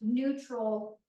neutral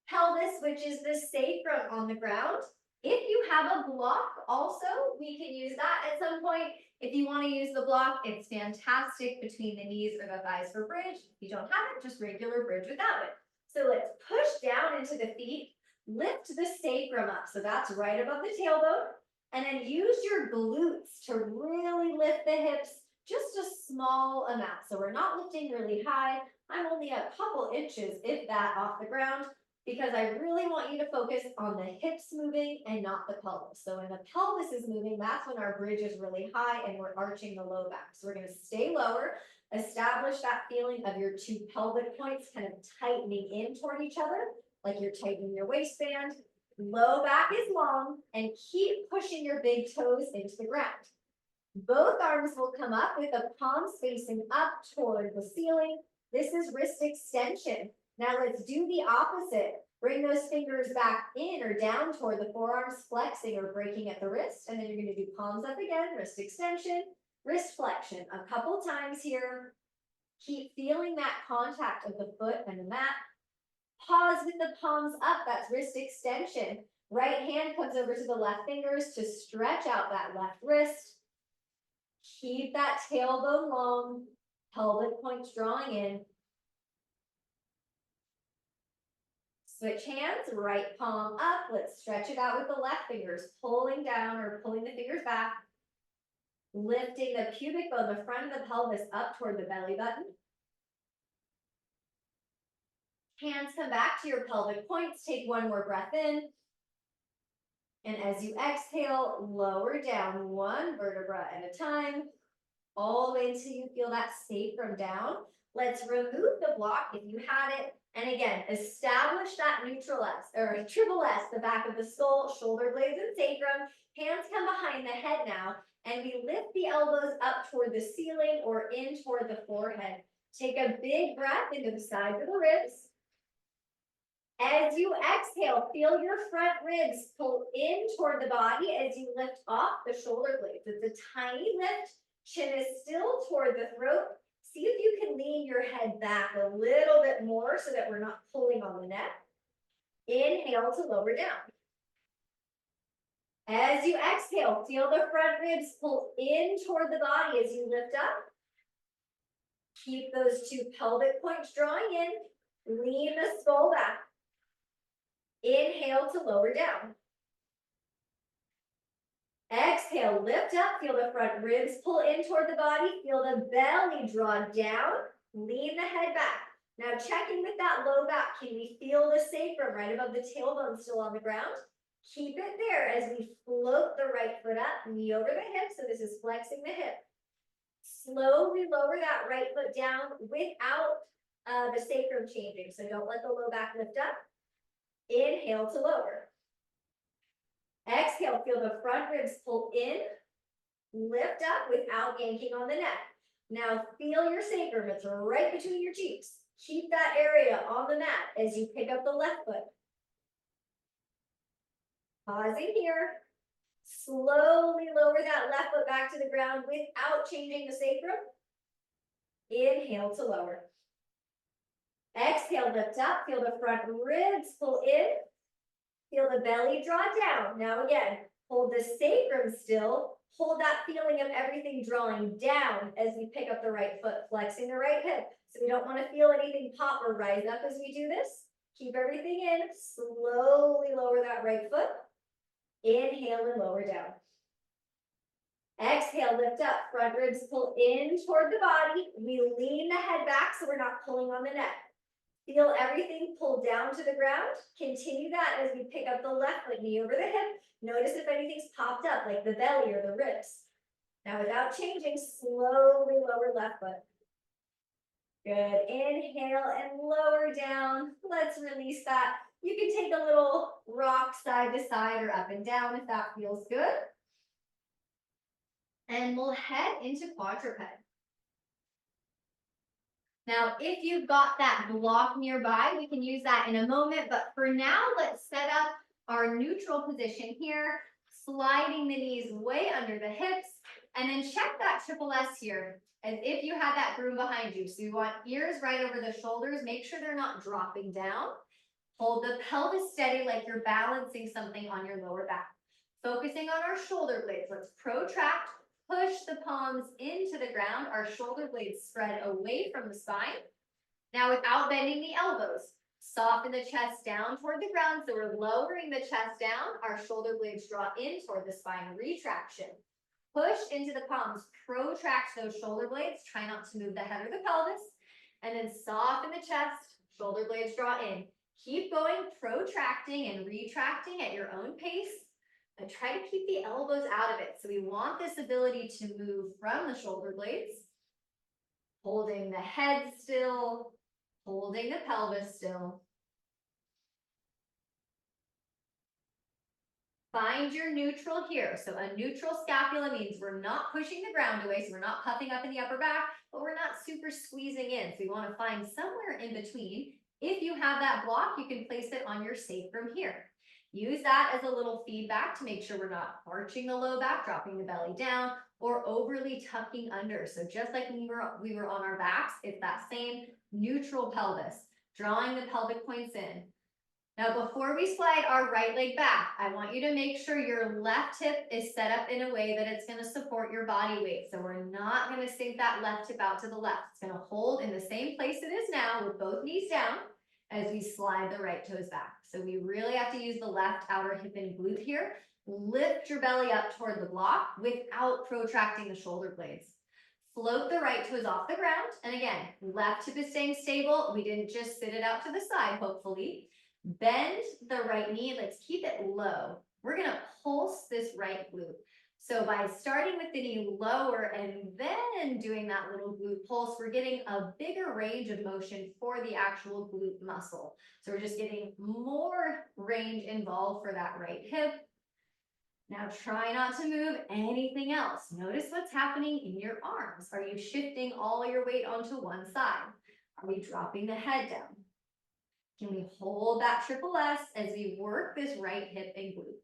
pelvis, which is the sacrum on the ground. If you have a block also, we can use that at some point. If you want to use the block, it's fantastic between the knees or the thighs for bridge. If you don't have it, just regular bridge without it. So let's push down into the feet, lift the sacrum up. So that's right above the tailbone. And then use your glutes to really lift the hips, just a small amount. So we're not lifting really high. I'm only a couple inches, if that, off the ground, because I really want you to focus on the hips moving and not the pelvis. So when the pelvis is moving, that's when our bridge is really high and we're arching the low back. So we're going to stay lower, establish that feeling of your two pelvic points kind of tightening in toward each other, like you're tightening your waistband. Low back is long, and keep pushing your big toes into the ground. Both arms will come up with the palms facing up toward the ceiling. This is wrist extension. Now let's do the opposite. Bring those fingers back in or down toward the forearms, flexing or breaking at the wrist. And then you're going to do palms up again, wrist extension, wrist flexion. A couple times here. Keep feeling that contact of the foot and the mat. Pause with the palms up, that's wrist extension. Right hand comes over to the left fingers to stretch out that left wrist. Keep that tailbone long, pelvic points drawing in. Switch hands, right palm up. Let's stretch it out with the left fingers, pulling down or pulling the fingers back. Lifting the pubic bone, the front of the pelvis up toward the belly button. Hands come back to your pelvic points. Take one more breath in. And as you exhale, lower down one vertebra at a time, all the way until you feel that sacrum down. Let's remove the block if you had it. And again, establish that neutral S, or triple S, the back of the skull, shoulder blades and sacrum. Hands come behind the head now, and we lift the elbows up toward the ceiling or in toward the forehead. Take a big breath into the sides of the ribs. As you exhale, feel your front ribs pull in toward the body as you lift off the shoulder blades. It's a tiny lift. Chin is still toward the throat. See if you can lean your head back a little bit more so that we're not pulling on the neck. Inhale to lower down. As you exhale, feel the front ribs pull in toward the body as you lift up. Keep those two pelvic points drawing in. Lean the skull back. Inhale to lower down. Exhale, lift up, feel the front ribs pull in toward the body, feel the belly draw down, lean the head back. Now checking with that low back, can we feel the sacrum right above the tailbone still on the ground? Keep it there as we float the right foot up, knee over the hip, so this is flexing the hip. Slowly lower that right foot down without the sacrum changing, so don't let the low back lift up. Inhale to lower. Exhale, feel the front ribs pull in, lift up without yanking on the neck. Now feel your sacrum, it's right between your cheeks. Keep that area on the mat as you pick up the left foot. Pausing here. Slowly lower that left foot back to the ground without changing the sacrum. Inhale to lower. Exhale, lift up, feel the front ribs pull in, feel the belly draw down. Now again, hold the sacrum still, hold that feeling of everything drawing down as we pick up the right foot, flexing the right hip. So we don't want to feel anything pop or rise up as we do this. Keep everything in, slowly lower that right foot. Inhale and lower down. Exhale, lift up, front ribs pull in toward the body. We lean the head back so we're not pulling on the neck. Feel everything pull down to the ground. Continue that as we pick up the left foot, knee over the hip. Notice if anything's popped up, like the belly or the ribs. Now without changing, slowly lower left foot. Good. Inhale and lower down. Let's release that. You can take a little rock side to side or up and down if that feels good. And we'll head into quadruped. Now, if you've got that block nearby, we can use that in a moment. But for now, let's set up our neutral position here, sliding the knees way under the hips And then check that triple S here, as if you had that broom behind you. So you want ears right over the shoulders. Make sure they're not dropping down. Hold the pelvis steady like you're balancing something on your lower back. Focusing on our shoulder blades. Let's protract, push the palms into the ground. Our shoulder blades spread away from the spine. Now without bending the elbows, soften the chest down toward the ground. So we're lowering the chest down. Our shoulder blades draw in toward the spine. Retraction. Push into the palms. Protract those shoulder blades. Try not to move the head or the pelvis. And then soften the chest. Shoulder blades draw in. Keep going, protracting and retracting at your own pace. But try to keep the elbows out of it. So we want this ability to move from the shoulder blades. Holding the head still. Holding the pelvis still. Find your neutral here. So a neutral scapula means we're not pushing the ground away, so we're not puffing up in the upper back, but we're not super squeezing in. So we want to find somewhere in between. If you have that block, you can place it on your sacrum here. Use that as a little feedback to make sure we're not arching the low back, dropping the belly down, or overly tucking under. So just like when we were on our backs, it's that same neutral pelvis, drawing the pelvic points in. Now, before we slide our right leg back, I want you to make sure your left hip is set up in a way that it's going to support your body weight. So we're not going to sink that left hip out to the left. It's going to hold in the same place it is now with both knees down as we slide the right toes back. So we really have to use the left outer hip and glute here. Lift your belly up toward the block without protracting the shoulder blades. Float the right toes off the ground. And again, left hip is staying stable. We didn't just sit it out to the side, hopefully. Bend the right knee. Let's keep it low. We're going to pulse this right glute. So by starting with the knee lower and then doing that little glute pulse, we're getting a bigger range of motion for the actual glute muscle. So we're just getting more range involved for that right hip. Now try not to move anything else. Notice what's happening in your arms. Are you shifting all your weight onto one side? Are we dropping the head down? Can we hold that triple S as we work this right hip and glute?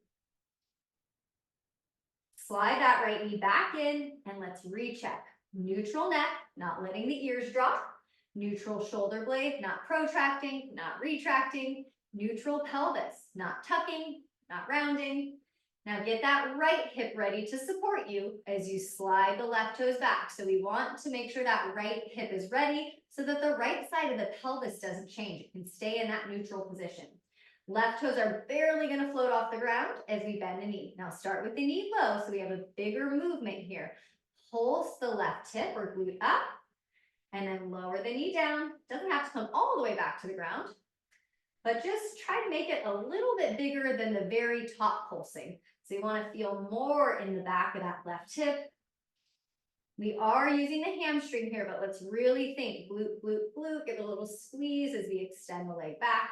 Slide that right knee back in and let's recheck. Neutral neck, not letting the ears drop. Neutral shoulder blade, not protracting, not retracting. Neutral pelvis, not tucking, not rounding. Now get that right hip ready to support you as you slide the left toes back. So we want to make sure that right hip is ready so that the right side of the pelvis doesn't change. It can stay in that neutral position. Left toes are barely going to float off the ground as we bend the knee. Now start with the knee low so we have a bigger movement here. Pulse the left hip or glute up and then lower the knee down. Doesn't have to come all the way back to the ground, but just try to make it a little bit bigger than the very top pulsing. So you want to feel more in the back of that left hip. We are using the hamstring here, but let's really think glute, glute, glute. Give a little squeeze as we extend the leg back.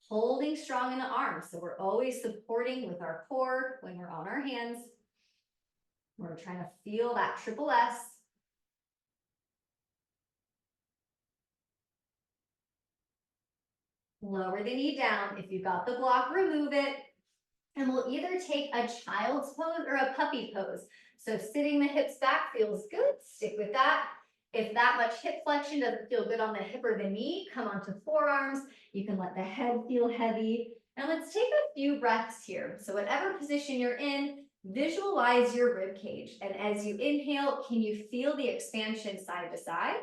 Holding strong in the arms. So we're always supporting with our core when we're on our hands. We're trying to feel that triple S. Lower the knee down. If you've got the block, remove it. And we'll either take a child's pose or a puppy pose. So sitting the hips back feels good. Stick with that. If that much hip flexion doesn't feel good on the hip or the knee, come onto forearms. You can let the head feel heavy. And let's take a few breaths here. So whatever position you're in, visualize your rib cage. And as you inhale, can you feel the expansion side to side?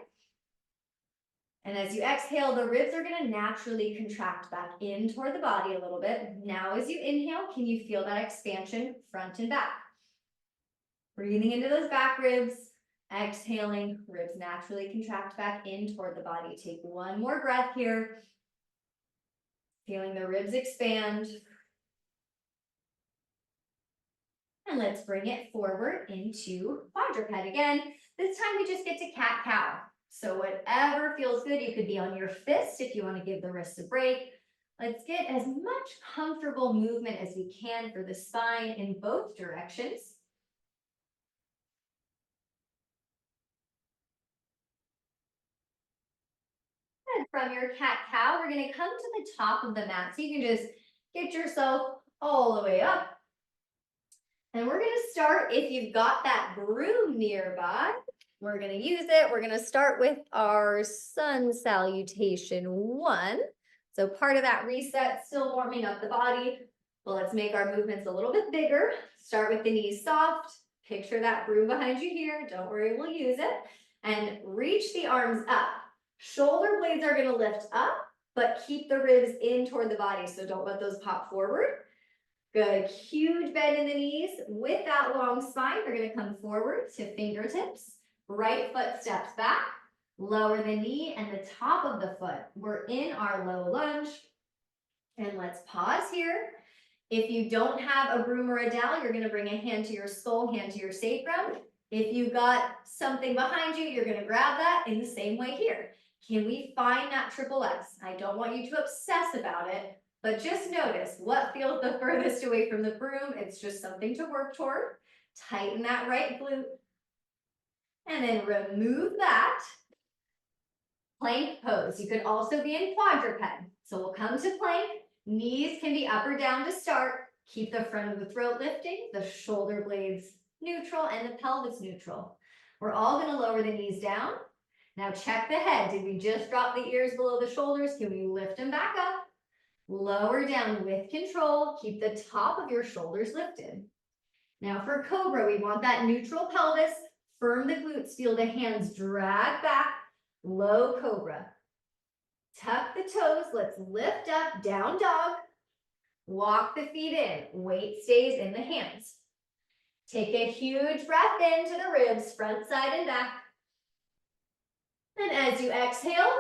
And as you exhale, the ribs are going to naturally contract back in toward the body a little bit. Now, as you inhale, can you feel that expansion front and back? Breathing into those back ribs, exhaling, ribs naturally contract back in toward the body. Take one more breath here. Feeling the ribs expand. And let's bring it forward into quadruped again. This time we just get to cat-cow. So whatever feels good, you could be on your fist if you want to give the wrist a break. Let's get as much comfortable movement as we can for the spine in both directions. And from your cat-cow, we're going to come to the top of the mat. So you can just get yourself all the way up. And we're gonna start, if you've got that broom nearby, we're gonna use it. We're gonna start with our sun salutation 1. So part of that reset, still warming up the body. Well, let's make our movements a little bit bigger. Start with the knees soft. Picture that broom behind you here. Don't worry, we'll use it. And reach the arms up. Shoulder blades are gonna lift up, but keep the ribs in toward the body. So don't let those pop forward. Good, huge bend in the knees. With that long spine, we're gonna come forward to fingertips. Right foot steps back. Lower the knee and the top of the foot. We're in our low lunge. And let's pause here. If you don't have a broom or a dowel, you're gonna bring a hand to your skull, hand to your sacrum. If you've got something behind you, you're gonna grab that in the same way here. Can we find that triple S? I don't want you to obsess about it, but just notice what feels the furthest away from the broom. It's just something to work toward. Tighten that right glute. And then remove that. Plank pose. You could also be in quadruped. So we'll come to plank. Knees can be up or down to start. Keep the front of the throat lifting, the shoulder blades neutral, and the pelvis neutral. We're all going to lower the knees down. Now check the head. Did we just drop the ears below the shoulders? Can we lift them back up? Lower down with control. Keep the top of your shoulders lifted. Now for cobra, we want that neutral pelvis. Firm the glutes. Feel the hands drag back. Low cobra. Tuck the toes. Let's lift up. Down dog. Walk the feet in. Weight stays in the hands. Take a huge breath into the ribs, front, side, and back. And as you exhale,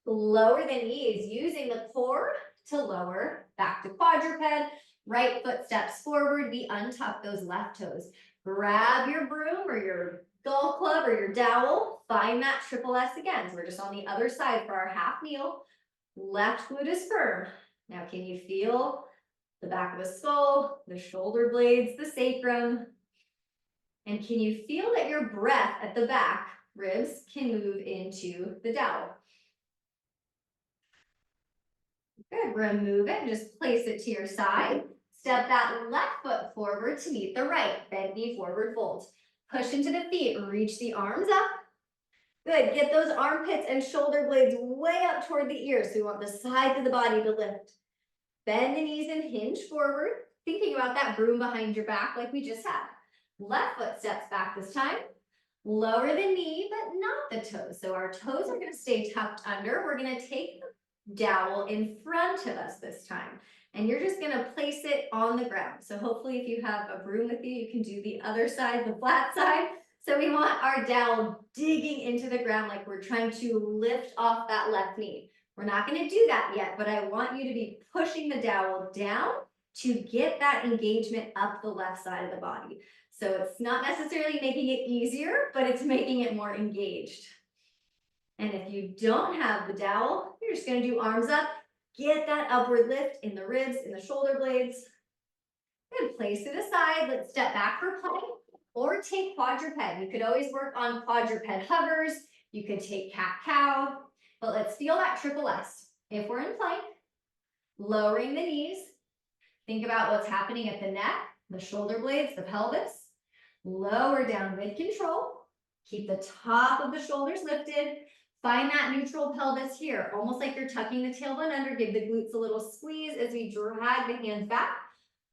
lower the knees, using the core to lower, back to quadruped. Right foot steps forward. We untuck those left toes. Grab your broom or your golf club or your dowel. Find that triple S again. So we're just on the other side for our half kneel. Left glute is firm. Now, can you feel the back of the skull, the shoulder blades, the sacrum? And can you feel that your breath at the back, ribs, can move into the dowel? Good, remove it, just place it to your side. Step that left foot forward to meet the right. Bend knee forward, fold. Push into the feet, reach the arms up. Good, get those armpits and shoulder blades way up toward the ears. So we want the sides of the body to lift. Bend the knees and hinge forward, thinking about that broom behind your back like we just had. Left foot steps back this time. Lower the knee, but not the toes. So our toes are going to stay tucked under. We're going to take the dowel in front of us this time. And you're just going to place it on the ground. So hopefully if you have a broom with you, you can do the other side, the flat side. So we want our dowel digging into the ground like we're trying to lift off that left knee. We're not going to do that yet, but I want you to be pushing the dowel down to get that engagement up the left side of the body. So it's not necessarily making it easier, but it's making it more engaged. And if you don't have the dowel, you're just going to do arms up. Get that upward lift in the ribs, in the shoulder blades. And place it aside. Let's step back for plank or take quadruped. You could always work on quadruped hovers. You could take cat-cow. But let's feel that triple S. If we're in plank, lowering the knees. Think about what's happening at the neck, the shoulder blades, the pelvis. Lower down with control. Keep the top of the shoulders lifted. Find that neutral pelvis here, almost like you're tucking the tailbone under. Give the glutes a little squeeze as we drag the hands back,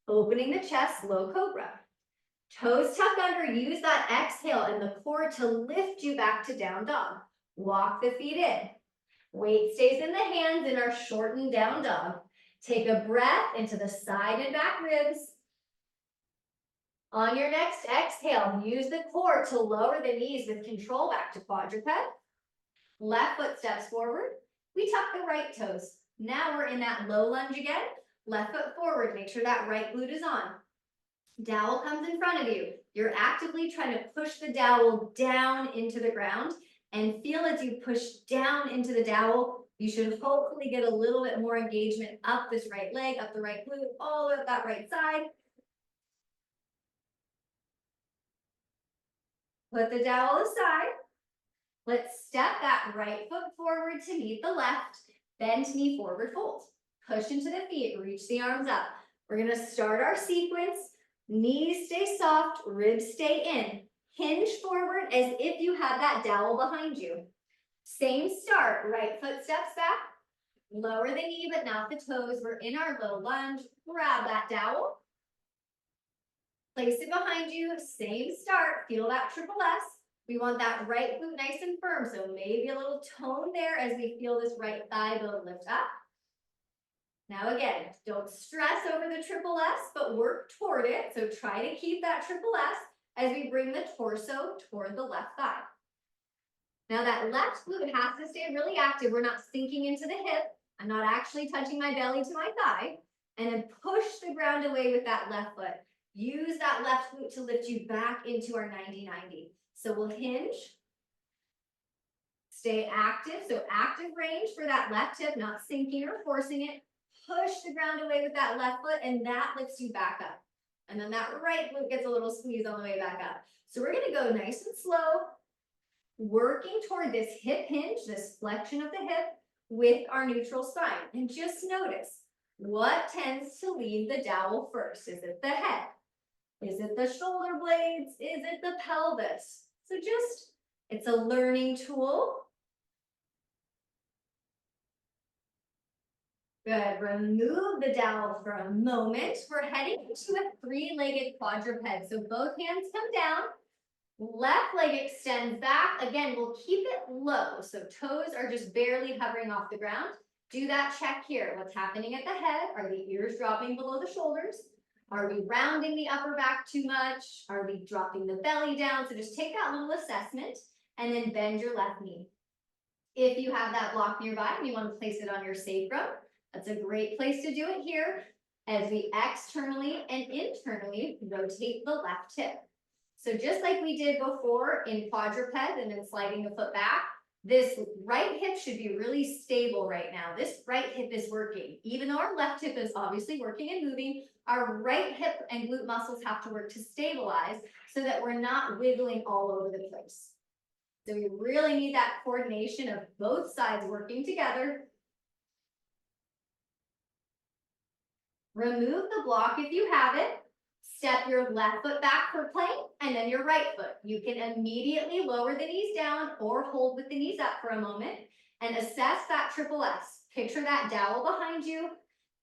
opening the chest, low cobra. Toes tuck under, use that exhale and the core to lift you back to down dog. Walk the feet in. Weight stays in the hands in our shortened down dog. Take a breath into the side and back ribs. On your next exhale, use the core to lower the knees with control back to quadruped. Left foot steps forward. We tuck the right toes. Now we're in that low lunge again. Left foot forward. Make sure that right glute is on. Dowel comes in front of you. You're actively trying to push the dowel down into the ground and feel as you push down into the dowel, you should hopefully get a little bit more engagement up this right leg, up the right glute, all of that right side. Put the dowel aside. Let's step that right foot forward to meet the left. Bend knee forward fold. Push into the feet, reach the arms up. We're going to start our sequence. Knees stay soft, ribs stay in. Hinge forward as if you had that dowel behind you. Same start, right foot steps back, lower the knee but not the toes. We're in our little lunge. Grab that dowel. Place it behind you, same start, feel that triple S. We want that right glute nice and firm, so maybe a little tone there as we feel this right thigh bone lift up. Now again, don't stress over the triple S, but work toward it. So try to keep that triple S as we bring the torso toward the left thigh. Now that left glute has to stay really active. We're not sinking into the hip. I'm not actually touching my belly to my thigh. And then push the ground away with that left foot. Use that left glute to lift you back into our 90-90. So we'll hinge. Stay active. So active range for that left hip, not sinking or forcing it. Push the ground away with that left foot, and that lifts you back up. And then that right glute gets a little squeeze on the way back up. So we're going to go nice and slow, working toward this hip hinge, this flexion of the hip with our neutral spine. And just notice, what tends to leave the dowel first? Is it the head? Is it the shoulder blades? Is it the pelvis? So just, it's a learning tool. Good, remove the dowel for a moment. We're heading to a three-legged quadruped. So both hands come down, left leg extends back. Again, we'll keep it low. So toes are just barely hovering off the ground. Do that check here. What's happening at the head? Are the ears dropping below the shoulders? Are we rounding the upper back too much? Are we dropping the belly down? So just take that little assessment and then bend your left knee. If you have that block nearby and you want to place it on your sacrum, that's a great place to do it here as we externally and internally rotate the left hip. So just like we did before in quadruped and then sliding the foot back, this right hip should be really stable right now. This right hip is working. Even though our left hip is obviously working and moving, our right hip and glute muscles have to work to stabilize so that we're not wiggling all over the place. So we really need that coordination of both sides working together. Remove the block if you have it. Step your left foot back for plank and then your right foot. You can immediately lower the knees down or hold with the knees up for a moment and assess that triple S. Picture that dowel behind you.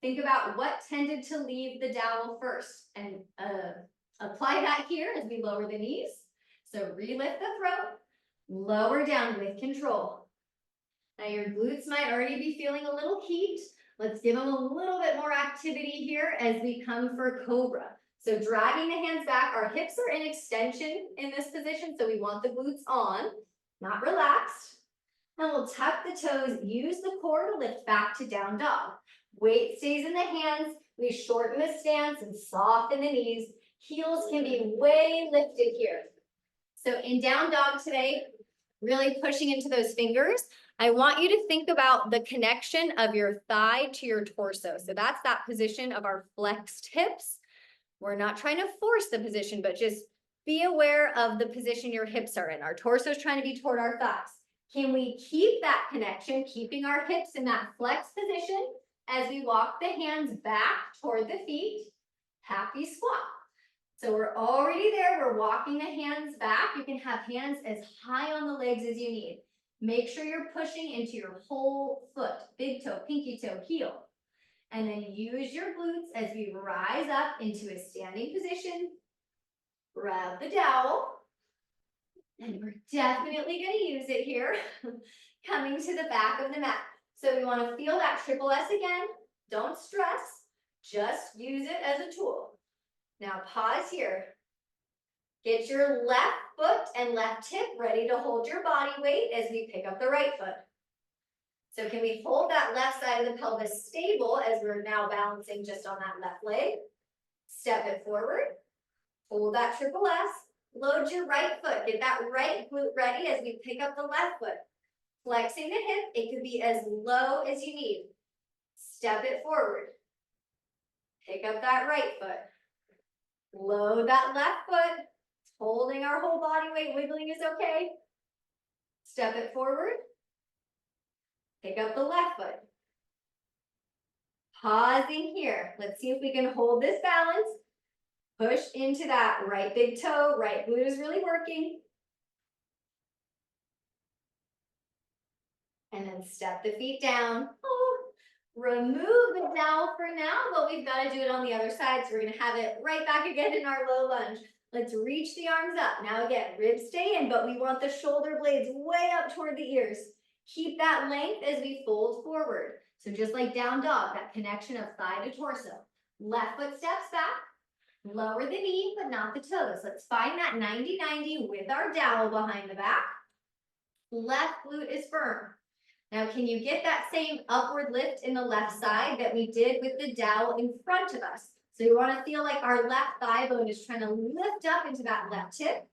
Think about what tended to leave the dowel first and apply that here as we lower the knees. So relift the throat, lower down with control. Now your glutes might already be feeling a little heat. Let's give them a little bit more activity here as we come for cobra. So dragging the hands back, our hips are in extension in this position, so we want the glutes on, not relaxed. And we'll tuck the toes, use the core to lift back to down dog. Weight stays in the hands, we shorten the stance and soften the knees. Heels can be way lifted here. So in down dog today, really pushing into those fingers, I want you to think about the connection of your thigh to your torso. So that's that position of our flexed hips. We're not trying to force the position, but just be aware of the position your hips are in. Our torso is trying to be toward our thighs. Can we keep that connection, keeping our hips in that flexed position as we walk the hands back toward the feet? Happy squat. So we're already there. We're walking the hands back. You can have hands as high on the legs as you need. Make sure you're pushing into your whole foot, big toe, pinky toe, heel. And then use your glutes as we rise up into a standing position. Grab the dowel. And we're definitely going to use it here, coming to the back of the mat. So we want to feel that triple S again. Don't stress. Just use it as a tool. Now pause here. Get your left foot and left hip ready to hold your body weight as we pick up the right foot. So can we hold that left side of the pelvis stable as we're now balancing just on that left leg? Step it forward. Hold that triple S. Load your right foot. Get that right glute ready as we pick up the left foot. Flexing the hip. It could be as low as you need. Step it forward. Pick up that right foot. Load that left foot. Holding our whole body weight. Wiggling is okay. Step it forward. Pick up the left foot. Pausing here. Let's see if we can hold this balance. Push into that right big toe, right glute is really working. And then step the feet down. Oh, remove the dowel for now, but we've got to do it on the other side. So we're going to have it right back again in our low lunge. Let's reach the arms up. Now again, ribs stay in, but we want the shoulder blades way up toward the ears. Keep that length as we fold forward. So just like down dog, that connection of thigh to torso. Left foot steps back. Lower the knee, but not the toes. Let's find that 90-90 with our dowel behind the back. Left glute is firm. Now, can you get that same upward lift in the left side that we did with the dowel in front of us? So you want to feel like our left thigh bone is trying to lift up into that left hip.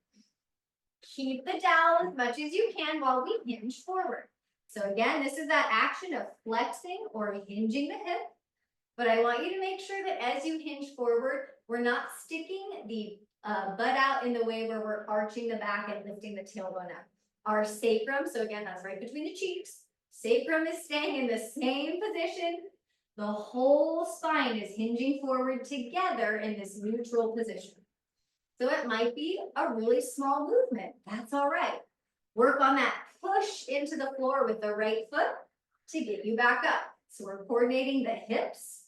Keep the dowel as much as you can while we hinge forward. So again, this is that action of flexing or hinging the hip. But I want you to make sure that as you hinge forward, we're not sticking the butt out in the way where we're arching the back and lifting the tailbone up. Our sacrum, so again, that's right between the cheeks. Sacrum is staying in the same position. The whole spine is hinging forward together in this neutral position. So it might be a really small movement. That's all right. Work on that push into the floor with the right foot to get you back up. So we're coordinating the hips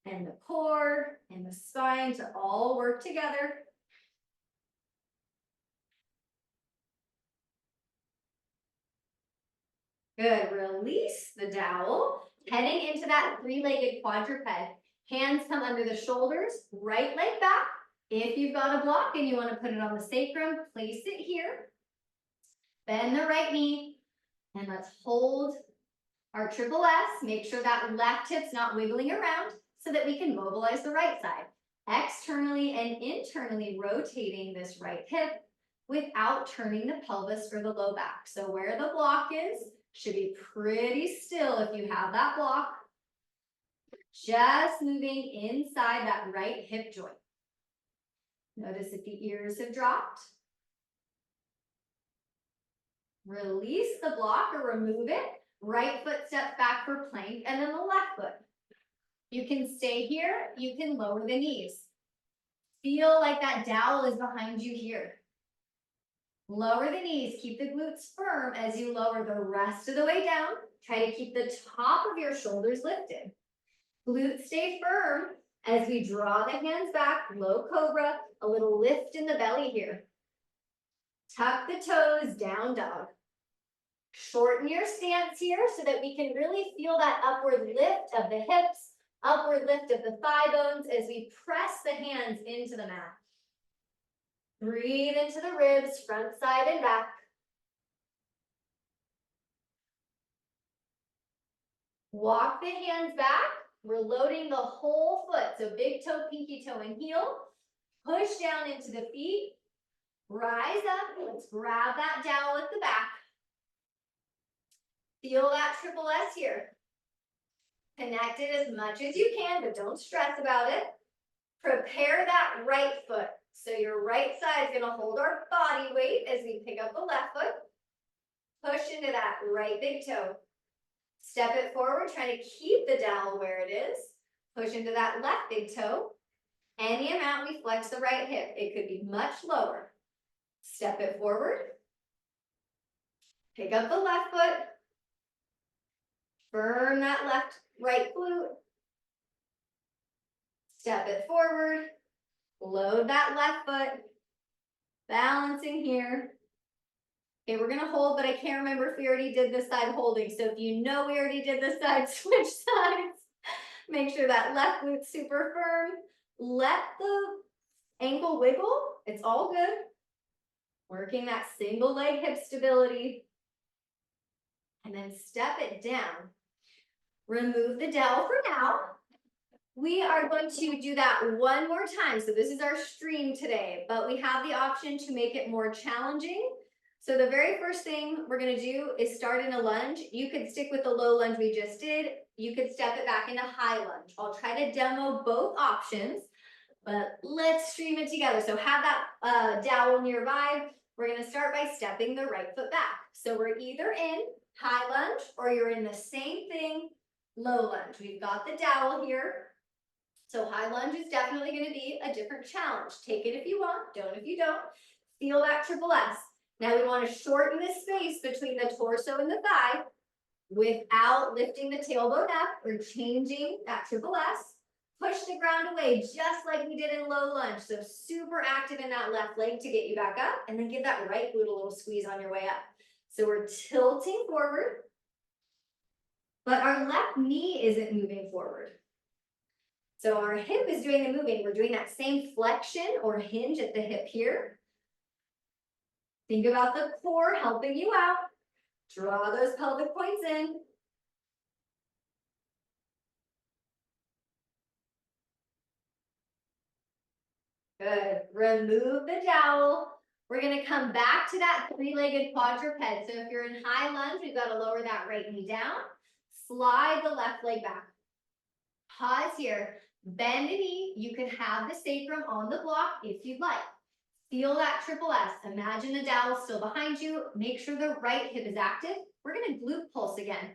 and the core and the spine to all work together. Good, release the dowel, heading into that three-legged quadruped. Hands come under the shoulders, right leg back. If you've got a block and you want to put it on the sacrum, place it here. Bend the right knee, and let's hold our triple S. Make sure that left hip's not wiggling around so that we can mobilize the right side. Externally and internally rotating this right hip without turning the pelvis or the low back. So where the block is, should be pretty still if you have that block. Just moving inside that right hip joint. Notice if the ears have dropped. Release the block or remove it. Right foot steps back for plank and then the left foot. You can stay here. You can lower the knees. Feel like that dowel is behind you here. Lower the knees, keep the glutes firm as you lower the rest of the way down. Try to keep the top of your shoulders lifted. Glutes stay firm as we draw the hands back, low cobra, a little lift in the belly here. Tuck the toes, down dog. Shorten your stance here so that we can really feel that upward lift of the hips, upward lift of the thigh bones as we press the hands into the mat. Breathe into the ribs, front, side, and back. Walk the hands back. We're loading the whole foot. So big toe, pinky toe, and heel. Push down into the feet. Rise up. Let's grab that dowel at the back. Feel that triple S here. Connect it as much as you can, but don't stress about it. Prepare that right foot. So your right side is going to hold our body weight as we pick up the left foot. Push into that right big toe. Step it forward, trying to keep the dowel where it is. Push into that left big toe. Any amount we flex the right hip. It could be much lower. Step it forward. Pick up the left foot. Firm that right glute. Step it forward. Load that left foot. Balancing here. Okay, we're gonna hold, but I can't remember if we already did this side holding. So if you know we already did this side, switch sides. Make sure that left glute's super firm. Let the ankle wiggle. It's all good. Working that single leg hip stability. And then step it down. Remove the dowel for now. We are going to do that one more time. So this is our stream today, but we have the option to make it more challenging. So the very first thing we're going to do is start in a lunge. You could stick with the low lunge we just did. You could step it back into high lunge. I'll try to demo both options, but let's stream it together. So have that dowel nearby. We're going to start by stepping the right foot back. So we're either in high lunge or you're in the same thing, low lunge. We've got the dowel here. So high lunge is definitely going to be a different challenge. Take it if you want, don't if you don't. Feel that triple S. Now we want to shorten this space between the torso and the thigh without lifting the tailbone up or changing that triple S. Push the ground away just like we did in low lunge. So super active in that left leg to get you back up, and then give that right glute a little squeeze on your way up. So we're tilting forward, but our left knee isn't moving forward. So our hip is doing the moving. We're doing that same flexion or hinge at the hip here. Think about the core helping you out. Draw those pelvic points in. Good. Remove the dowel. We're going to come back to that three-legged quadruped. So if you're in high lunge, we've got to lower that right knee down. Slide the left leg back. Pause here. Bend the knee. You can have the sacrum on the block if you'd like. Feel that triple S. Imagine the dowel still behind you. Make sure the right hip is active. We're going to glute pulse again.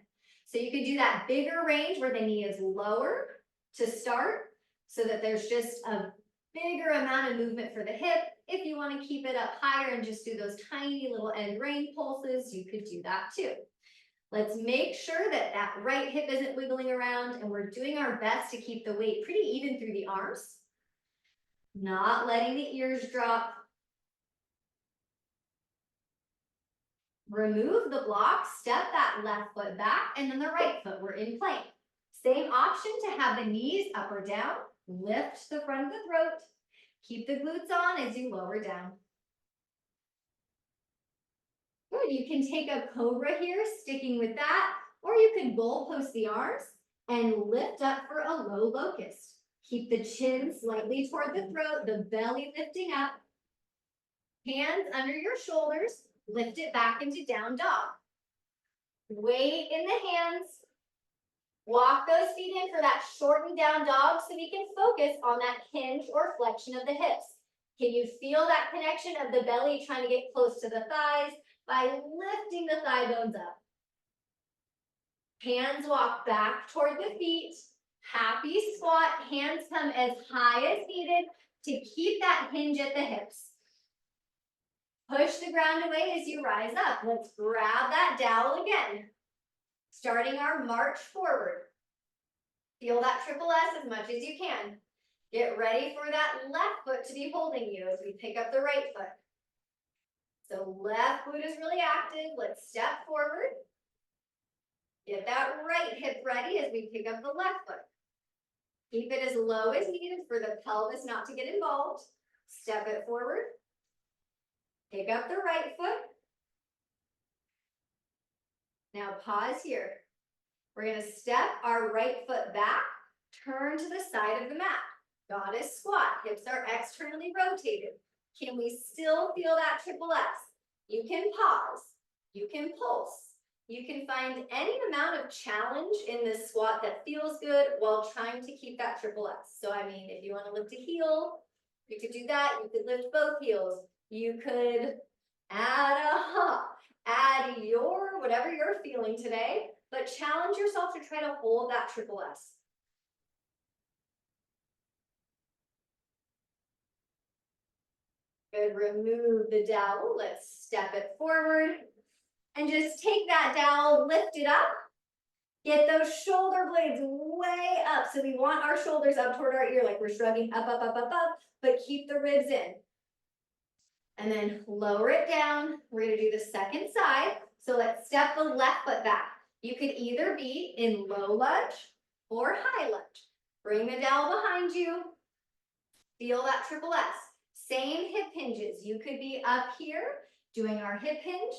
So you can do that bigger range where the knee is lower to start so that there's just a bigger amount of movement for the hip. If you want to keep it up higher and just do those tiny little end range pulses, you could do that too. Let's make sure that that right hip isn't wiggling around, and we're doing our best to keep the weight pretty even through the arms, not letting the ears drop. Remove the block, step that left foot back, and then the right foot. We're in plank. Same option to have the knees up or down. Lift the front of the throat. Keep the glutes on as you lower down. Good. You can take a cobra here, sticking with that, or you can goalpost the arms and lift up for a low locust. Keep the chin slightly toward the throat, the belly lifting up. Hands under your shoulders, lift it back into down dog. Weight in the hands. Walk those feet in for that shortened down dog so we can focus on that hinge or flexion of the hips. Can you feel that connection of the belly trying to get close to the thighs by lifting the thigh bones up? Hands walk back toward the feet. Happy squat. Hands come as high as needed to keep that hinge at the hips. Push the ground away as you rise up. Let's grab that dowel again. Starting our march forward. Feel that triple S as much as you can. Get ready for that left foot to be holding you as we pick up the right foot. So left foot is really active. Let's step forward. Get that right hip ready as we pick up the left foot. Keep it as low as needed for the pelvis not to get involved. Step it forward. Pick up the right foot. Now pause here. We're going to step our right foot back, turn to the side of the mat. Goddess squat. Hips are externally rotated. Can we still feel that triple S? You can pause. You can pulse. You can find any amount of challenge in this squat that feels good while trying to keep that triple S. So I mean, if you want to lift a heel, you could do that. You could lift both heels. You could add a hop, add your, whatever you're feeling today, but challenge yourself to try to hold that triple S. Good, remove the dowel. Let's step it forward and just take that dowel, lift it up. Get those shoulder blades way up. So we want our shoulders up toward our ear, like we're shrugging up, up, up, up, up, but keep the ribs in. And then lower it down. We're going to do the second side. So let's step the left foot back. You could either be in low lunge or high lunge. Bring the dowel behind you. Feel that triple S. Same hip hinges. You could be up here doing our hip hinge.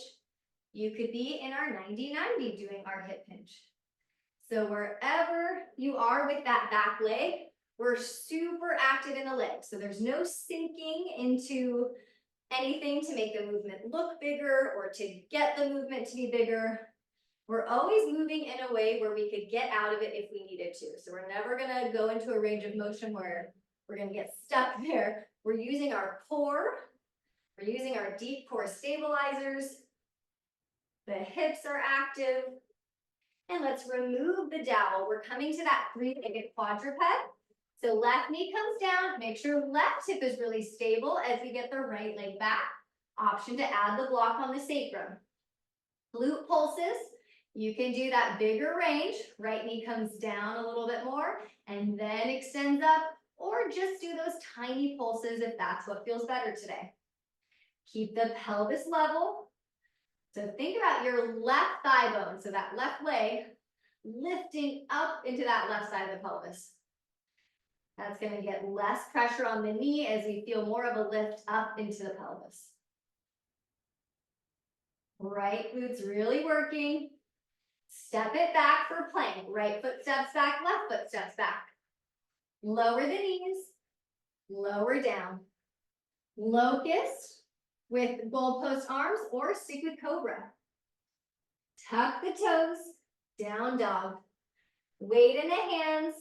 You could be in our 90-90 doing our hip hinge. So wherever you are with that back leg, we're super active in the leg. So there's no sinking into anything to make the movement look bigger or to get the movement to be bigger. We're always moving in a way where we could get out of it if we needed to. So we're never going to go into a range of motion where we're going to get stuck there. We're using our core. We're using our deep core stabilizers. The hips are active. And let's remove the dowel. We're coming to that three-legged quadruped. So left knee comes down, make sure left hip is really stable as we get the right leg back. Option to add the block on the sacrum. Glute pulses, you can do that bigger range. Right knee comes down a little bit more and then extends up, or just do those tiny pulses if that's what feels better today. Keep the pelvis level. So think about your left thigh bone, so that left leg lifting up into that left side of the pelvis. That's going to get less pressure on the knee as we feel more of a lift up into the pelvis. Right glute's really working. Step it back for plank. Right foot steps back, left foot steps back. Lower the knees, lower down. Locust with goalpost arms or stick with cobra. Tuck the toes, down dog. Weight in the hands,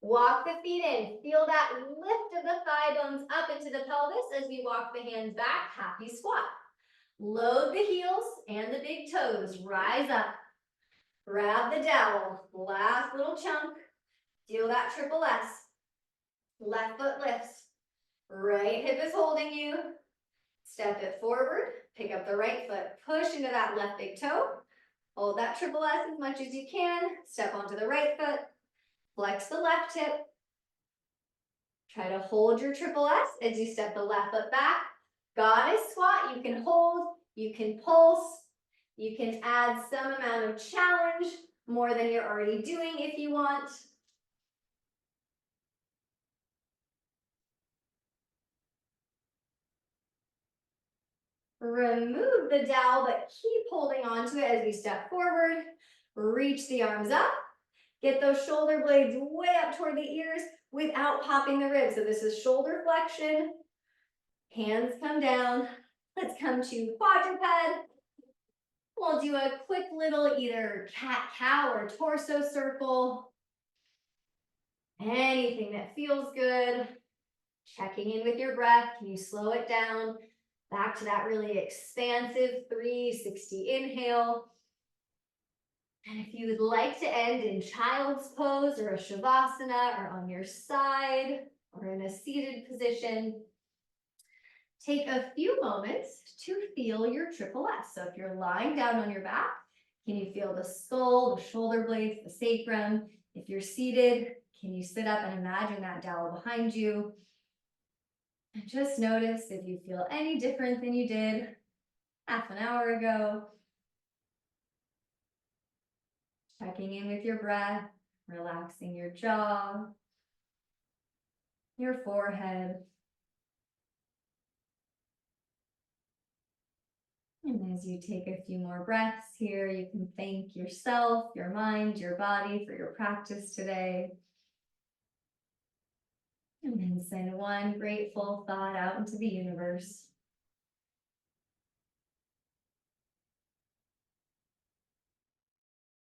walk the feet in. Feel that lift of the thigh bones up into the pelvis as we walk the hands back, happy squat. Load the heels and the big toes, rise up. Grab the dowel, last little chunk. Feel that triple S. Left foot lifts. Right hip is holding you. Step it forward, pick up the right foot, push into that left big toe. Hold that triple S as much as you can. Step onto the right foot, flex the left hip. Try to hold your triple S as you step the left foot back. Goddess squat, you can hold, you can pulse, you can add some amount of challenge, more than you're already doing if you want. Remove the dowel, but keep holding on to it as we step forward. Reach the arms up. Get those shoulder blades way up toward the ears without popping the ribs. So this is shoulder flexion. Hands come down. Let's come to quadruped. We'll do a quick little either cat-cow or torso circle. Anything that feels good. Checking in with your breath. Can you slow it down? Back to that really expansive 360 inhale. And if you would like to end in child's pose or a shavasana or on your side or in a seated position, take a few moments to feel your triple S. So if you're lying down on your back, can you feel the skull, the shoulder blades, the sacrum? If you're seated, can you sit up and imagine that dowel behind you? And just notice if you feel any different than you did half an hour ago. Checking in with your breath, relaxing your jaw, your forehead. And as you take a few more breaths here, you can thank yourself, your mind, your body for your practice today. And then send one grateful thought out into the universe.